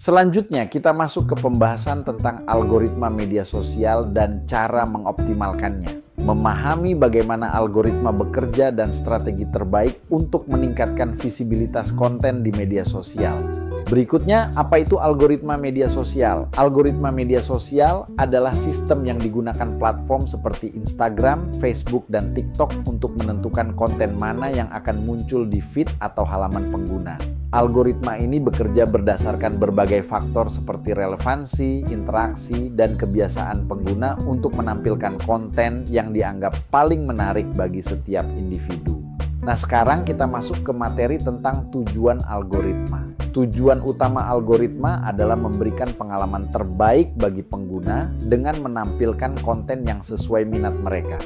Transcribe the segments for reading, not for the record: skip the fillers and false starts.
Selanjutnya kita masuk ke pembahasan tentang algoritma media sosial dan cara mengoptimalkannya. Memahami bagaimana algoritma bekerja dan strategi terbaik untuk meningkatkan visibilitas konten di media sosial. Berikutnya, apa itu algoritma media sosial? Algoritma media sosial adalah sistem yang digunakan platform seperti Instagram, Facebook, dan TikTok untuk menentukan konten mana yang akan muncul di feed atau halaman pengguna. Algoritma ini bekerja berdasarkan berbagai faktor seperti relevansi, interaksi, dan kebiasaan pengguna untuk menampilkan konten yang dianggap paling menarik bagi setiap individu. Nah, sekarang kita masuk ke materi tentang tujuan algoritma. Tujuan utama algoritma adalah memberikan pengalaman terbaik bagi pengguna dengan menampilkan konten yang sesuai minat mereka.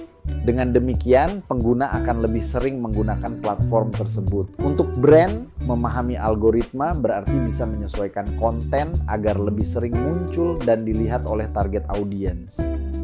Dengan demikian, pengguna akan lebih sering menggunakan platform tersebut. Untuk brand, memahami algoritma berarti bisa menyesuaikan konten agar lebih sering muncul dan dilihat oleh target audiens.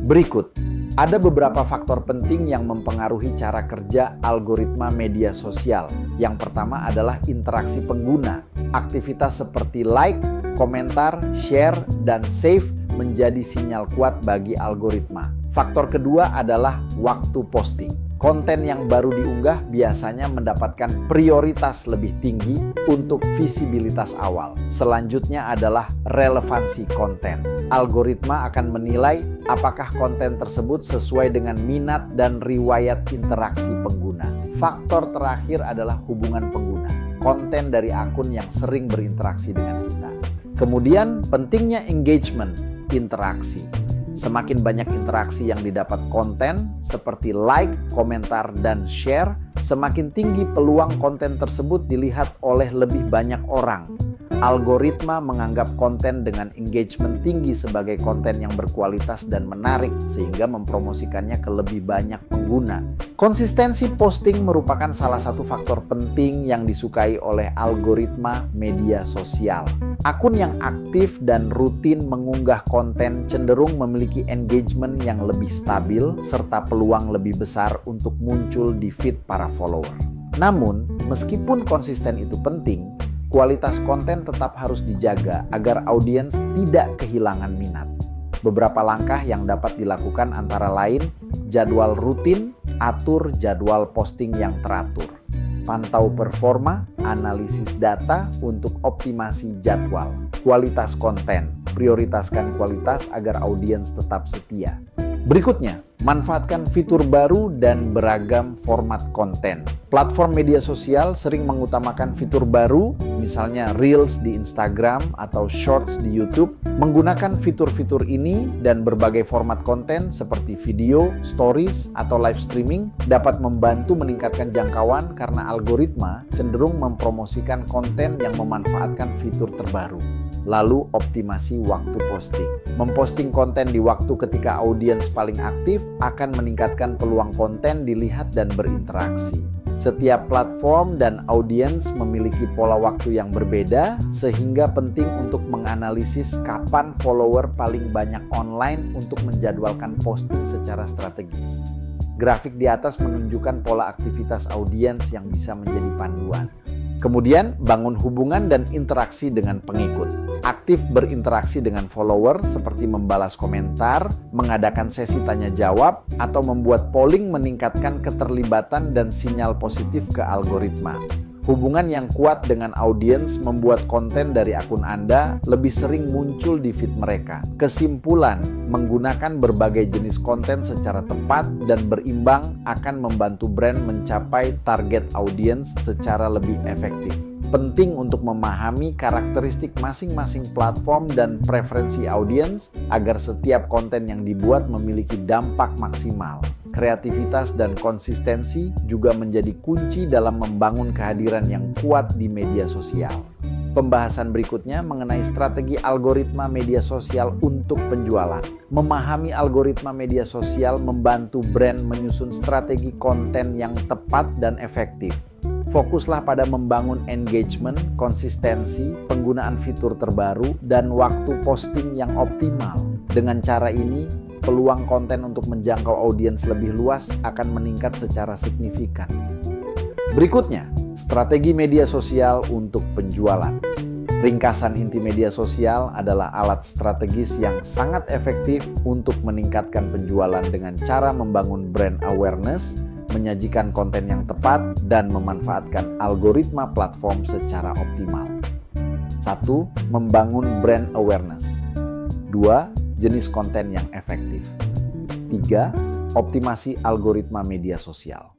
Berikut, ada beberapa faktor penting yang mempengaruhi cara kerja algoritma media sosial. Yang pertama adalah interaksi pengguna. Aktivitas seperti like, komentar, share, dan save menjadi sinyal kuat bagi algoritma. Faktor kedua adalah waktu posting. Konten yang baru diunggah biasanya mendapatkan prioritas lebih tinggi untuk visibilitas awal. Selanjutnya adalah relevansi konten. Algoritma akan menilai apakah konten tersebut sesuai dengan minat dan riwayat interaksi pengguna. Faktor terakhir adalah hubungan pengguna. Konten dari akun yang sering berinteraksi dengan kita. Kemudian pentingnya engagement, interaksi. Semakin banyak interaksi yang didapat konten seperti like, komentar, dan share, semakin tinggi peluang konten tersebut dilihat oleh lebih banyak orang. Algoritma menganggap konten dengan engagement tinggi sebagai konten yang berkualitas dan menarik sehingga mempromosikannya ke lebih banyak pengguna. Konsistensi posting merupakan salah satu faktor penting yang disukai oleh algoritma media sosial. Akun yang aktif dan rutin mengunggah konten cenderung memiliki engagement yang lebih stabil serta peluang lebih besar untuk muncul di feed para follower. Namun, meskipun konsisten itu penting, kualitas konten tetap harus dijaga agar audiens tidak kehilangan minat. Beberapa langkah yang dapat dilakukan antara lain jadwal rutin, atur jadwal posting yang teratur. Pantau performa, analisis data untuk optimasi jadwal. Kualitas konten, prioritaskan kualitas agar audiens tetap setia. Berikutnya, manfaatkan fitur baru dan beragam format konten. Platform media sosial sering mengutamakan fitur baru, misalnya Reels di Instagram atau Shorts di YouTube. Menggunakan fitur-fitur ini dan berbagai format konten seperti video, stories, atau live streaming dapat membantu meningkatkan jangkauan karena algoritma cenderung mempromosikan konten yang memanfaatkan fitur terbaru. Lalu optimasi waktu posting. Memposting konten di waktu ketika audiens paling aktif akan meningkatkan peluang konten dilihat dan berinteraksi. Setiap platform dan audiens memiliki pola waktu yang berbeda, sehingga penting untuk menganalisis kapan follower paling banyak online untuk menjadwalkan posting secara strategis. Grafik di atas menunjukkan pola aktivitas audiens yang bisa menjadi panduan. Kemudian, bangun hubungan dan interaksi dengan pengikut. Aktif berinteraksi dengan follower seperti membalas komentar, mengadakan sesi tanya jawab, atau membuat polling meningkatkan keterlibatan dan sinyal positif ke algoritma. Hubungan yang kuat dengan audiens membuat konten dari akun Anda lebih sering muncul di feed mereka. Kesimpulan, menggunakan berbagai jenis konten secara tepat dan berimbang akan membantu brand mencapai target audiens secara lebih efektif. Penting untuk memahami karakteristik masing-masing platform dan preferensi audiens agar setiap konten yang dibuat memiliki dampak maksimal. Kreativitas dan konsistensi juga menjadi kunci dalam membangun kehadiran yang kuat di media sosial. Pembahasan berikutnya mengenai strategi algoritma media sosial untuk penjualan. Memahami algoritma media sosial membantu brand menyusun strategi konten yang tepat dan efektif. Fokuslah pada membangun engagement, konsistensi, penggunaan fitur terbaru, dan waktu posting yang optimal. Dengan cara ini, peluang konten untuk menjangkau audiens lebih luas akan meningkat secara signifikan. Berikutnya, strategi media sosial untuk penjualan. Ringkasan inti media sosial adalah alat strategis yang sangat efektif untuk meningkatkan penjualan dengan cara membangun brand awareness, menyajikan konten yang tepat, dan memanfaatkan algoritma platform secara optimal. 1. Membangun brand awareness. 2. Jenis konten yang efektif. 3. Optimasi algoritma media sosial.